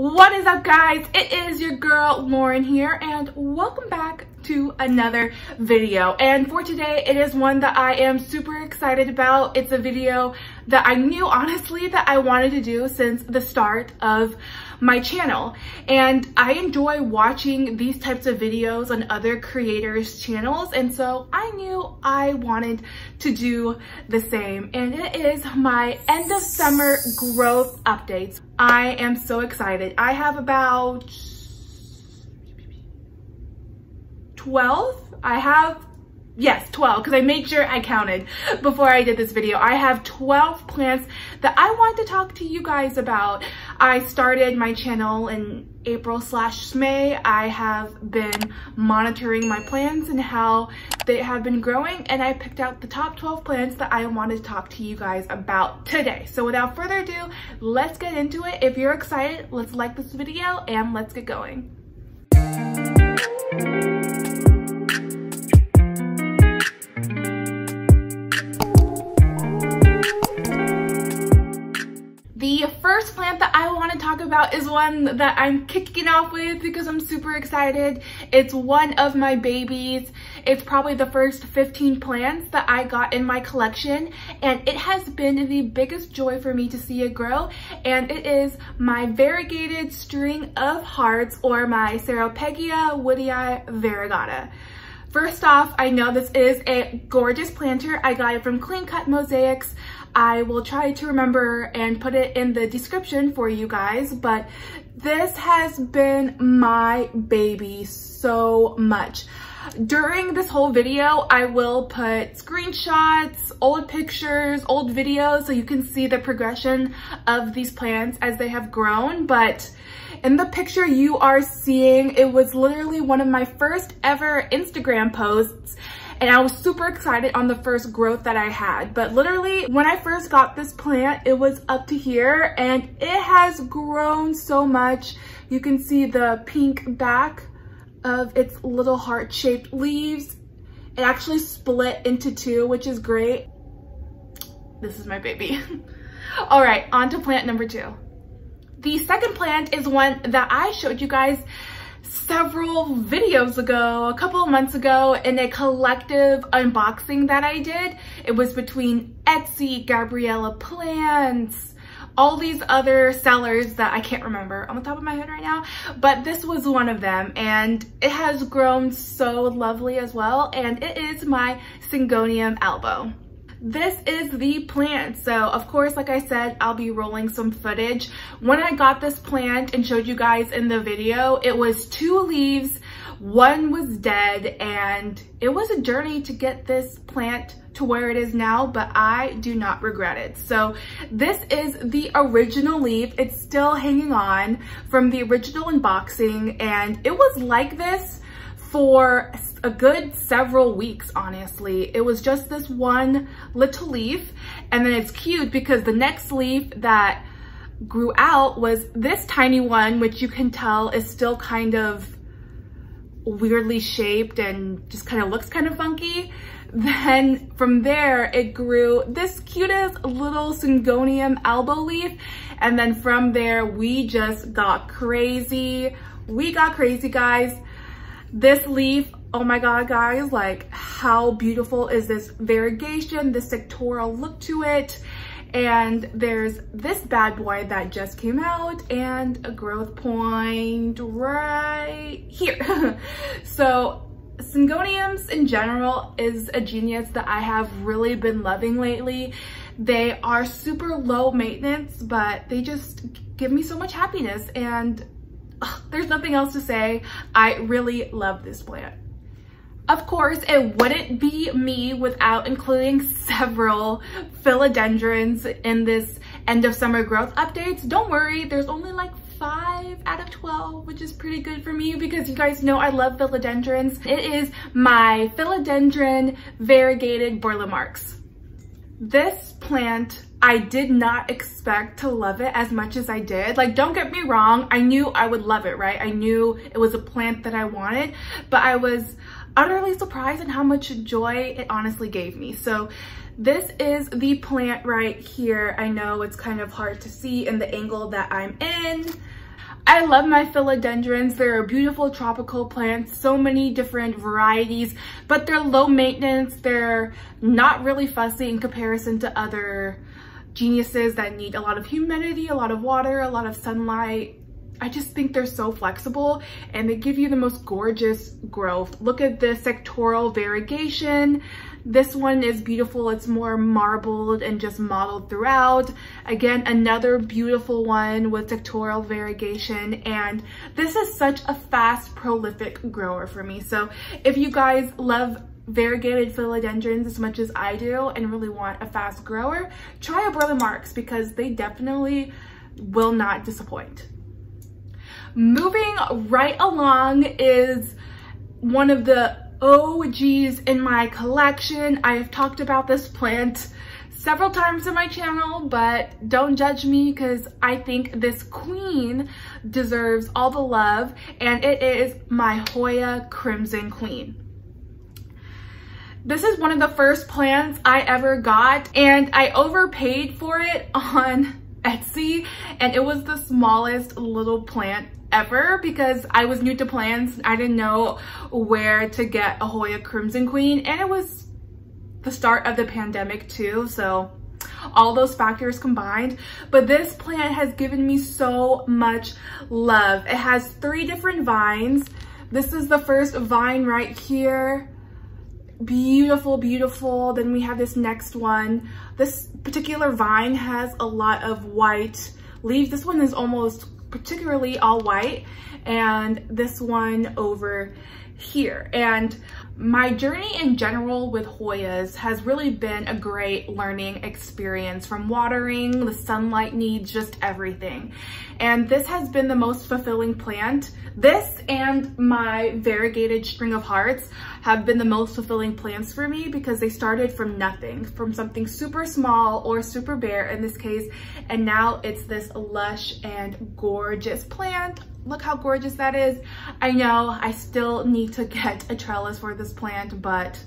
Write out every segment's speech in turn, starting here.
What is up, guys? It is your girl Lauren here, and welcome back to another video. And for today, it is one that I am super excited about. It's a video that I knew honestly that I wanted to do since the start of my channel, and I enjoy watching these types of videos on other creators' channels, and so I knew I wanted to do the same. And it is my end of summer growth updates. I am so excited. I have about 12. Yes, 12, because I made sure I counted before I did this video. I have 12 plants that I want to talk to you guys about. I started my channel in April/May. I have been monitoring my plants and how they have been growing, and I picked out the top 12 plants that I wanted to talk to you guys about today. So without further ado, let's get into it. If you're excited, let's like this video and let's get going. The first plant that I want to talk about is one that I'm kicking off with because I'm super excited. It's one of my babies. It's probably the first 15 plants that I got in my collection, and it has been the biggest joy for me to see it grow, and it is my variegated string of hearts, or my Syngonium Variegated. First off, I know this is a gorgeous planter. I got it from Cut Mosiacs. I will try to remember and put it in the description for you guys, but this has been my baby so much. During this whole video, I will put screenshots, old pictures, old videos, so you can see the progression of these plants as they have grown. But in the picture you are seeing, it was literally one of my first ever Instagram posts, and I was super excited on the first growth that I had. But literally, when I first got this plant, it was up to here, and it has grown so much. You can see the pink back of its little heart-shaped leaves. It actually split into two, which is great. This is my baby. All right, on to plant number 2. The second plant is one that I showed you guys several videos ago, a couple of months ago, in a collective unboxing that I did. It was between Etsy, Gabriella Plants, all these other sellers that I can't remember on the top of my head right now, but this was one of them, and it has grown so lovely as well, and it is my Syngonium Elbow. This is the plant. So of course, like I said, I'll be rolling some footage. When I got this plant and showed you guys in the video, it was 2 leaves, one was dead, and it was a journey to get this plant to where it is now, but I do not regret it. So this is the original leaf. It's still hanging on from the original unboxing, and it was like this for a good several weeks, honestly. It was just this one little leaf, and then it's cute because the next leaf that grew out was this tiny one, which you can tell is still kind of weirdly shaped and just kind of looks kind of funky. Then from there, it grew this cutest little Syngonium Elbow leaf, and then from there, we just got crazy. We got crazy, guys. This leaf, oh my god, guys, like, how beautiful is this variegation, this sectoral look to it. And there's this bad boy that just came out, and a growth point right here. So Syngoniums in general is a genius that I have really been loving lately. They are super low maintenance, but they just give me so much happiness, and there's nothing else to say. I really love this plant. Of course, it wouldn't be me without including several philodendrons in this end of summer growth updates. Don't worry, there's only like 5 out of 12, which is pretty good for me because you guys know I love philodendrons. It is my Philodendron Variegated Marks. This plant, I did not expect to love it as much as I did. Like, don't get me wrong, I knew I would love it, right? I knew it was a plant that I wanted, but I was utterly surprised at how much joy it honestly gave me. So this is the plant right here. I know it's kind of hard to see in the angle that I'm in. I love my philodendrons. They're beautiful tropical plants, so many different varieties, but they're low maintenance. They're not really fussy in comparison to other geniuses that need a lot of humidity, a lot of water, a lot of sunlight. I just think they're so flexible and they give you the most gorgeous growth. Look at this sectoral variegation. This one is beautiful. It's more marbled and just mottled throughout. Again, another beautiful one with sectoral variegation. And this is such a fast, prolific grower for me. So if you guys love variegated philodendrons as much as I do and really want a fast grower, try a Brother Marks because they definitely will not disappoint. Moving right along is one of the OGs in my collection. I have talked about this plant several times on my channel, but don't judge me because I think this queen deserves all the love, and it is my Hoya Crimson Queen. This is one of the first plants I ever got, and I overpaid for it on Etsy, and it was the smallest little plant ever because I was new to plants. I didn't know where to get a Hoya Crimson Queen, and it was the start of the pandemic too, so all those factors combined. But this plant has given me so much love. It has 3 different vines. This is the first vine right here. Beautiful, beautiful. Then we have this next one. This particular vine has a lot of white leaves. This one is almost particularly all white, and this one over here. And my journey in general with Hoyas has really been a great learning experience, from watering, the sunlight needs, just everything. And this has been the most fulfilling plant. This and my variegated string of hearts have been the most fulfilling plants for me because they started from nothing, from something super small or super bare in this case, and now it's this lush and gorgeous plant. Look how gorgeous that is. I know I still need to get a trellis for this plant, but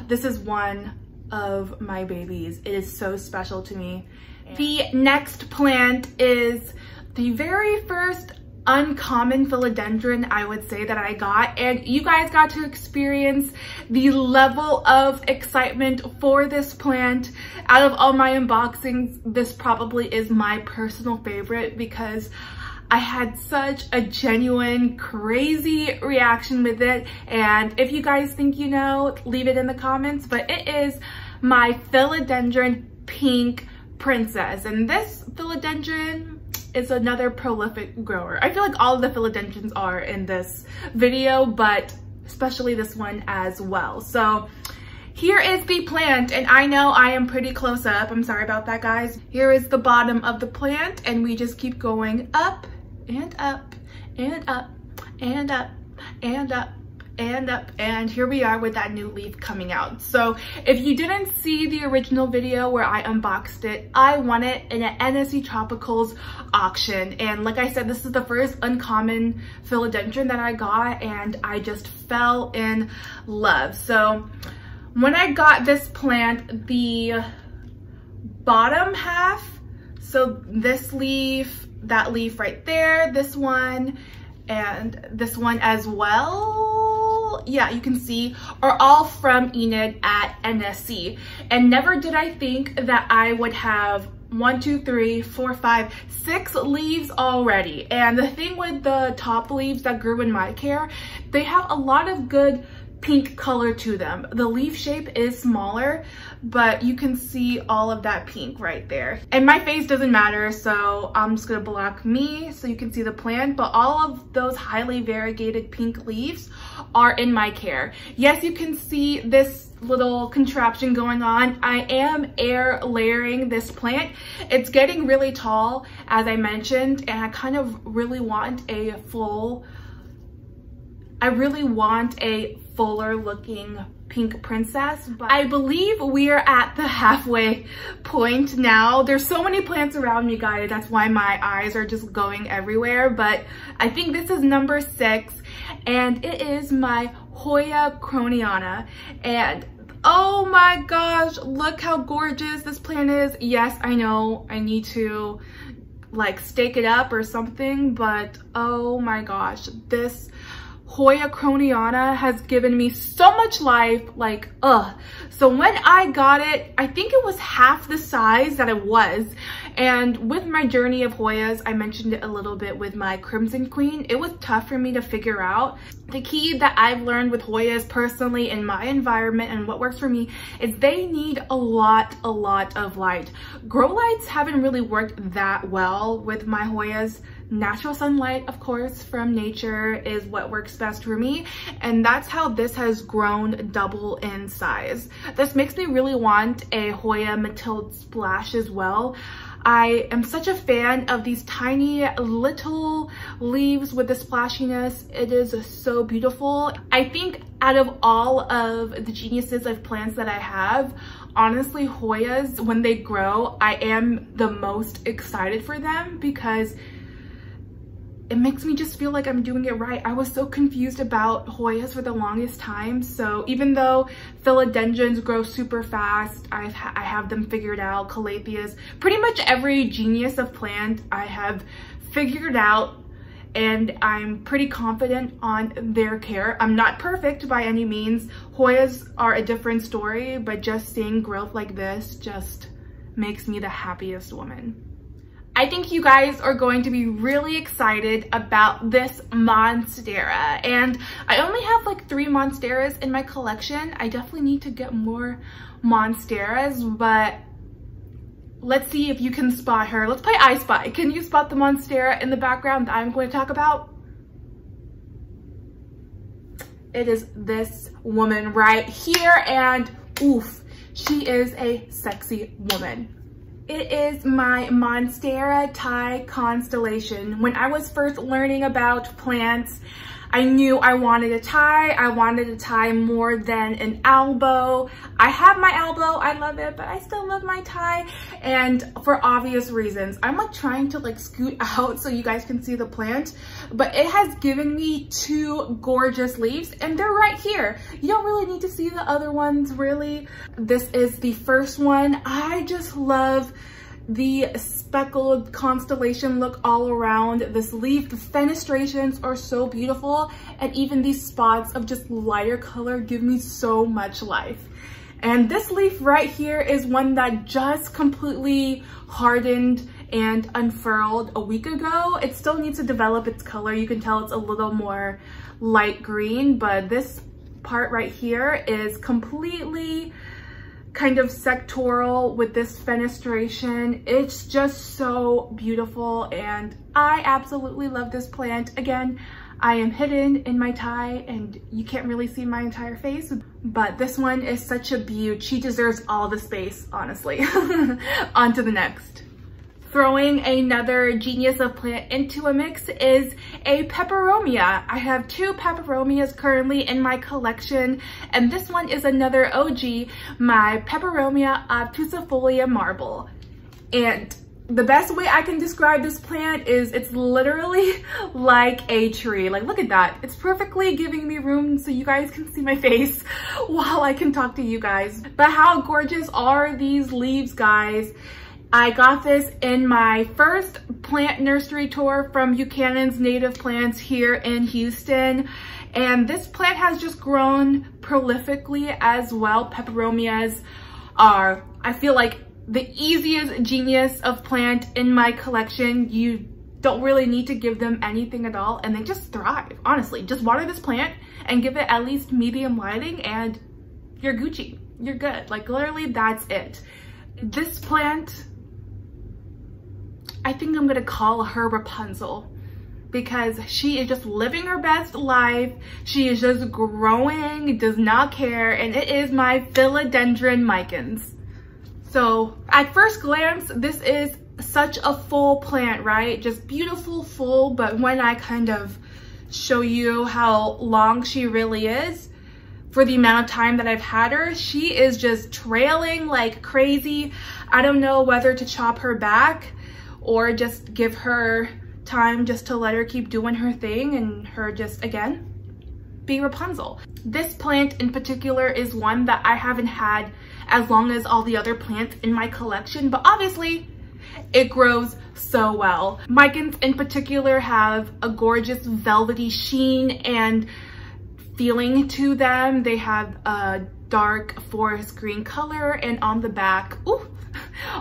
this is one of my babies. It is so special to me. The next plant is the very first uncommon philodendron I would say that I got, and you guys got to experience the level of excitement for this plant. Out of all my unboxings, this probably is my personal favorite because I had such a genuine, crazy reaction with it. And if you guys think you know, leave it in the comments. But it is my Philodendron Pink Princess. And this philodendron is another prolific grower. I feel like all of the philodendrons are in this video, but especially this one as well. So here is the plant, and I know I am pretty close up. I'm sorry about that, guys. Here is the bottom of the plant, and we just keep going up and up and up and up and up and up, and here we are with that new leaf coming out. So if you didn't see the original video where I unboxed it, I won it in an NSC Tropicals auction, and like I said, this is the first uncommon philodendron that I got, and I just fell in love. So when I got this plant, the bottom half, so this leaf, that leaf right there, this one, and this one as well, yeah, you can see, are all from Enid at NSC. And never did I think that I would have 1, 2, 3, 4, 5, 6 leaves already. And the thing with the top leaves that grew in my care, they have a lot of good pink color to them. The leaf shape is smaller, but you can see all of that pink right there. And my face doesn't matter, so I'm just gonna block me so you can see the plant, but all of those highly variegated pink leaves are in my care. Yes, you can see this little contraption going on. I am air layering this plant. It's getting really tall, as I mentioned, and I kind of really want a fuller looking pink princess, but I believe we are at the halfway point now. There's so many plants around me, guys. That's why my eyes are just going everywhere, but I think this is number 6, and it is my Hoya Croniana. And oh my gosh, look how gorgeous this plant is. Yes, I know I need to like stake it up or something, but oh my gosh, this Hoya Croniana has given me so much life, like, So when I got it, I think it was half the size that it was. And with my journey of Hoyas, I mentioned it a little bit with my Crimson Queen, it was tough for me to figure out. The key that I've learned with Hoyas personally in my environment and what works for me is they need a lot of light. Grow lights haven't really worked that well with my Hoyas. Natural sunlight, of course, from nature is what works best for me, and that's how this has grown double in size. This makes me really want a Hoya Mathilde splash as well. I am such a fan of these tiny little leaves with the splashiness. It is so beautiful. I think out of all of the geniuses of plants that I have, honestly, Hoyas, when they grow, I am the most excited for them because it makes me just feel like I'm doing it right. I was so confused about Hoyas for the longest time. So even though philodendrons grow super fast, I have them figured out. Calatheas, pretty much every genius of plant I have figured out, and I'm pretty confident on their care. I'm not perfect by any means. Hoyas are a different story, but just seeing growth like this just makes me the happiest woman. I think you guys are going to be really excited about this Monstera, and I only have like 3 Monsteras in my collection. I definitely need to get more Monsteras, but let's see if you can spot her. Let's play I Spy. Can you spot the Monstera in the background that I'm going to talk about? It is this woman right here, and oof, she is a sexy woman. It is my Monstera Tie Constellation. When I was first learning about plants, I knew I wanted a tie. I wanted a tie more than an elbow. I have my elbow, I love it, but I still love my tie. And for obvious reasons, I'm like trying to like scoot out so you guys can see the plant, but it has given me 2 gorgeous leaves, and they're right here. You don't really need to see the other ones really. This is the first one. I just love the speckled constellation look all around this leaf. The fenestrations are so beautiful, and even these spots of just lighter color give me so much life. And this leaf right here is one that just completely hardened and unfurled a week ago. It still needs to develop its color. You can tell it's a little more light green, but this part right here is completely kind of sectoral with this fenestration. It's just so beautiful, and I absolutely love this plant. Again, I am hidden in my tie and you can't really see my entire face, but this one is such a beaut. She deserves all the space, honestly. On to the next. Throwing another genius of plant into a mix is a Peperomia. I have 2 Peperomias currently in my collection, and this one is another OG, my Peperomia Optusofolia marble. And the best way I can describe this plant is it's literally like a tree. Like, look at that. It's perfectly giving me room so you guys can see my face while I can talk to you guys. But how gorgeous are these leaves, guys? I got this in my first plant nursery tour from Buchanan's Native Plants here in Houston. And this plant has just grown prolifically as well. Peperomias are, I feel like, the easiest genius of plant in my collection. You don't really need to give them anything at all, and they just thrive. Honestly, just water this plant and give it at least medium lighting and you're Gucci. You're good. Like, literally, that's it. This plant, I think I'm gonna call her Rapunzel, because she is just living her best life. She is just growing, does not care, and it is my Philodendron Micans. So at first glance, this is such a full plant, right? Just beautiful, full, but when I kind of show you how long she really is, for the amount of time that I've had her, she is just trailing like crazy. I don't know whether to chop her back or just give her time just to let her keep doing her thing and her just, again, be Rapunzel. This plant in particular is one that I haven't had as long as all the other plants in my collection, but obviously It grows so well. Micans in particular have a gorgeous velvety sheen and feeling to them. They have a dark forest green color, and on the back,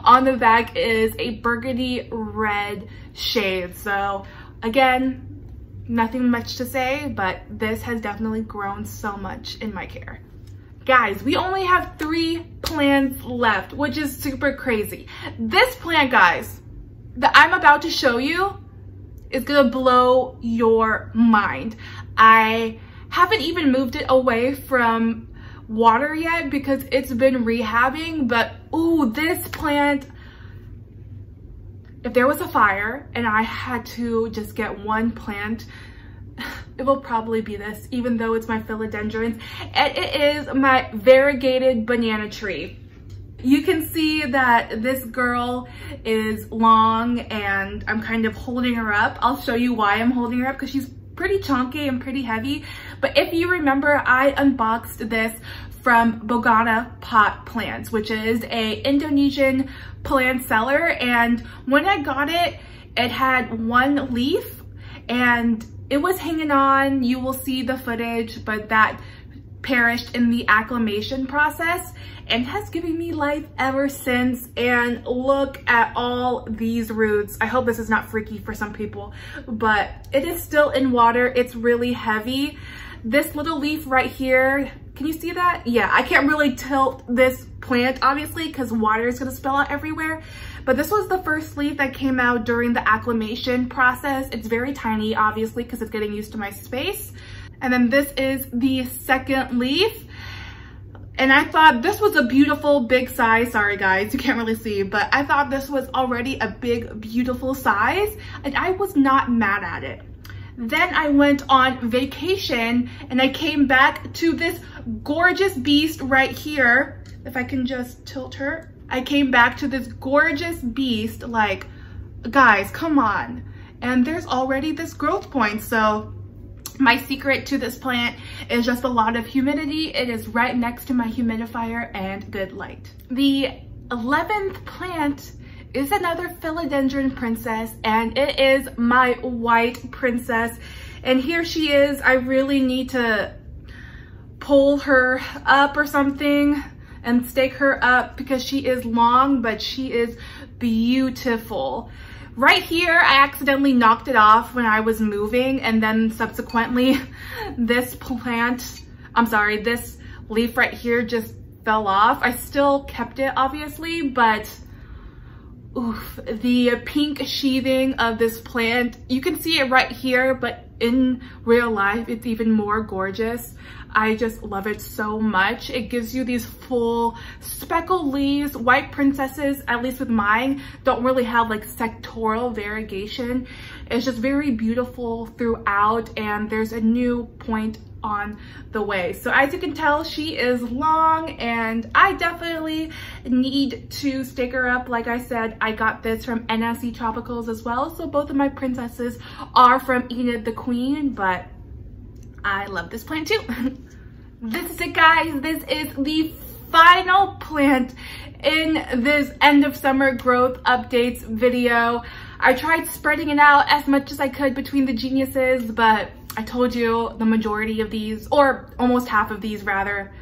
on the back is a burgundy red shade. So again, nothing much to say, but this has definitely grown so much in my care. Guys, we only have 3 plants left, which is super crazy. This plant, guys, that I'm about to show you is gonna blow your mind. I haven't even moved it away from water yet because it's been rehabbing, but ooh, this plant, if there was a fire and I had to just get one plant, it will probably be this, even though it's my philodendrons, and it is my variegated banana tree. You can see that this girl is long and I'm kind of holding her up. I'll show you why I'm holding her up, because she's pretty chunky and pretty heavy. But if you remember, I unboxed this from Bogana Pot Plants, which is a Indonesian plant seller. And when I got it, it had 1 leaf and it was hanging on. You will see the footage, but that perished in the acclimation process and has given me life ever since. And look at all these roots. I hope this is not freaky for some people, but it is still in water. It's really heavy. This little leaf right here, can you see that? Yeah, I can't really tilt this plant obviously because water is gonna spill out everywhere. But this was the first leaf that came out during the acclimation process. It's very tiny, obviously, because it's getting used to my space. And then this is the second leaf. And I thought this was a beautiful big size. Sorry guys, you can't really see, but I thought this was already a big, beautiful size, and I was not mad at it. Then I went on vacation and I came back to this gorgeous beast right here. If I can just tilt her. I came back to this gorgeous beast, like, guys, come on. And there's already this growth point. So my secret to this plant is just a lot of humidity. It is right next to my humidifier and good light. The 11th plant is another philodendron princess, and it is my white princess. And here she is. I really need to pull her up or something and stake her up because she is long, but she is beautiful. Right here, I accidentally knocked it off when I was moving, and then subsequently this leaf right here just fell off. I still kept it obviously, but oof, the pink sheathing of this plant, you can see it right here, but in real life, it's even more gorgeous. I just love it so much. It gives you these full speckled leaves. White princesses, at least with mine, don't really have like sectoral variegation. It's just very beautiful throughout, and there's a new point on the way. So as you can tell, she is long, and I definitely need to stake her up. Like I said, I got this from NSC Tropicals as well. So both of my princesses are from Enid the Queen, but I love this plant too. This is it, guys. This is the final plant in this end of summer growth updates video. I tried spreading it out as much as I could between the geniuses, but I told you the majority of these, or almost half of these rather,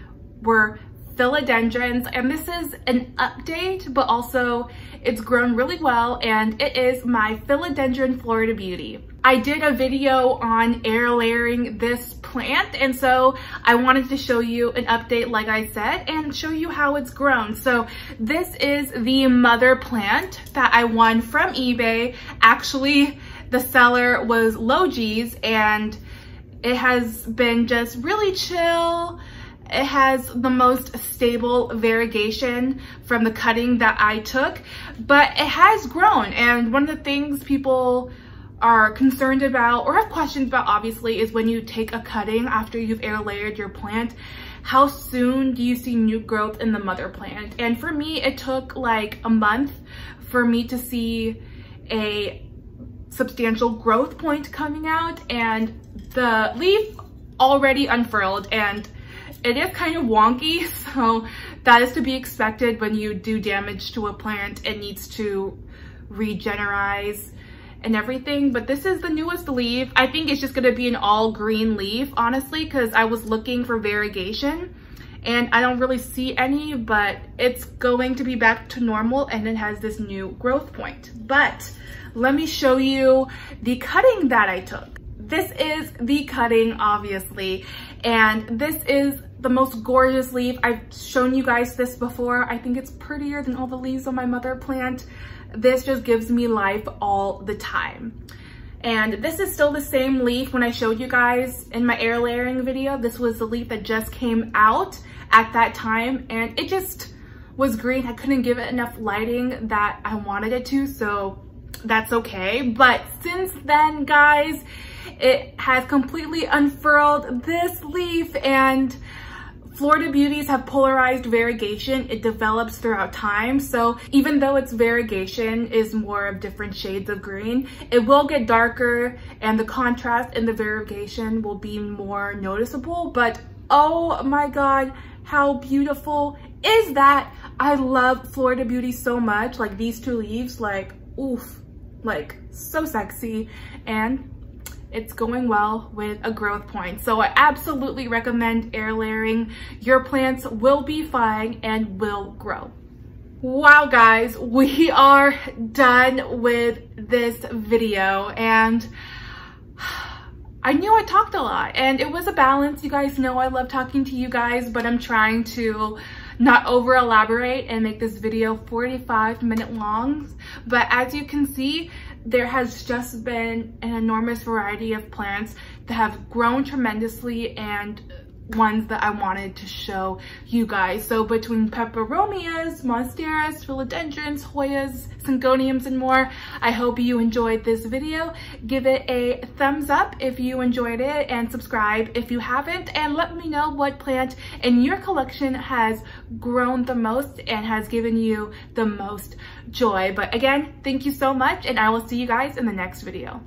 were philodendrons. And this is an update, but also it's grown really well, and it is my Philodendron Florida Beauty. I did a video on air layering this plant, and so I wanted to show you an update, like I said, and show you how it's grown. So this is the mother plant that I won from eBay. Actually, the seller was Logi's, and it has been just really chill. It has the most stable variegation from the cutting that I took, but it has grown. And one of the things people are concerned about or have questions about, obviously, is when you take a cutting after you've air layered your plant, how soon do you see new growth in the mother plant? And for me, it took like a month for me to see a substantial growth point coming out, and the leaf already unfurled, and it is kind of wonky, so that is to be expected when you do damage to a plant. It needs to regenerize and everything. But this is the newest leaf. I think it's just gonna be an all green leaf, honestly, because I was looking for variegation and I don't really see any, but it's going to be back to normal and it has this new growth point. But let me show you the cutting that I took. This is the cutting, obviously, and this is the most gorgeous leaf. I've shown you guys this before. I think it's prettier than all the leaves on my mother plant. This just gives me life all the time. And this is still the same leaf when I showed you guys in my air layering video. This was the leaf that just came out at that time, and it just was green. I couldn't give it enough lighting that I wanted it to, so that's okay. But since then, guys, it has completely unfurled this leaf, and Florida beauties have polarized variegation. It develops throughout time. So even though its variegation is more of different shades of green, it will get darker and the contrast in the variegation will be more noticeable. But oh my God, how beautiful is that? I love Florida beauty so much. Like these two leaves, like, oof, like so sexy. And it's going well with a growth point. So I absolutely recommend air layering. Your plants will be fine and will grow. Wow, guys, we are done with this video, and I knew I talked a lot and it was a balance. You guys know I love talking to you guys, but I'm trying to not over elaborate and make this video 45-minute long. But as you can see, there has just been an enormous variety of plants that have grown tremendously and ones that I wanted to show you guys. So between peperomias, monsteras, philodendrons, hoyas, syngoniums, and more, I hope you enjoyed this video. Give it a thumbs up if you enjoyed it and subscribe if you haven't, and let me know what plant in your collection has grown the most and has given you the most joy. But again, thank you so much, and I will see you guys in the next video.